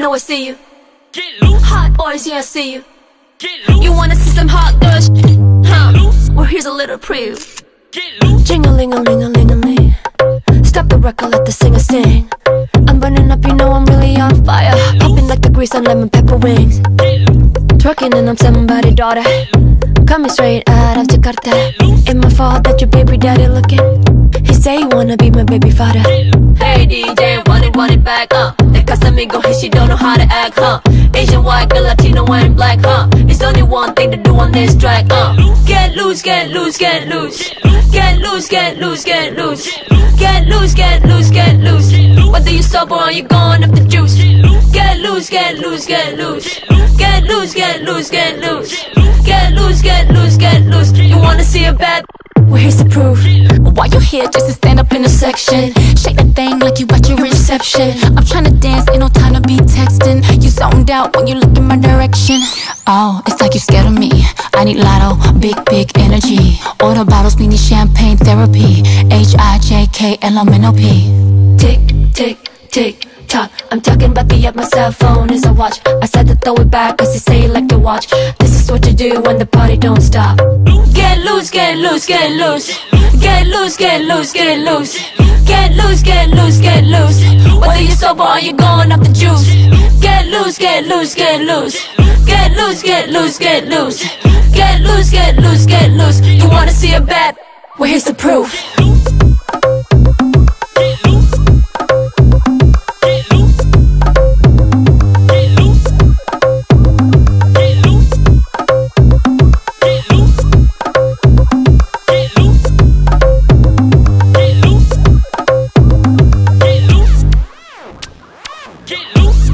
know I see you. Get loose. Hot boys, yeah, I see you. Get loose. You wanna see some hot girls, huh? Well, here's a little preview. Get loose. Jing-a-ling-a-ling-a-ling-a-ling. Stop the record, let the singer sing. I'm burning up, you know I'm really on fire. Popping like the grease on lemon pepper wings. Twerking and I'm somebody's daughter. Coming straight out of Cicadas. Ain't my fault that your baby daddy looking. He say he wanna be my baby father. Hey DJ, want it back, The Casamigo, hey, she don't know how to act, Asian, white, girl, Latino, and black, It's only one thing to do on this track, Get loose, get loose, get loose. Get loose, get loose, get loose. Get loose, get loose, get loose. Whether you sober or you gone off the juice. Get loose, get loose, get loose. Get loose, get loose, get loose. Get loose, get loose, get loose. You wanna see a bad? Well, here's the proof. Why you here just to stand up in the section? Shake that thing like you at your reception. I'm tryna dance, ain't no time to be texting. You zoned out when you look in my direction. Oh, it's like you scared of me. I need lotto, big energy. Order bottles, we need champagne therapy. HIJKLMNOP. Tick, tick, tick, tock. I'm talking about the app, my cell phone is a watch. I said to throw it back cause you say you like to watch. This is what you do when the party don't stop. Get loose, get loose, get loose. Get loose, get loose, get loose. Get loose, get loose, get loose. Whether you're sober or you're going off the juice. Get loose, get loose, get loose. Get loose, get loose, get loose. Get loose, get loose, get loose. You wanna see a bad? Well, here's the proof. Get loose.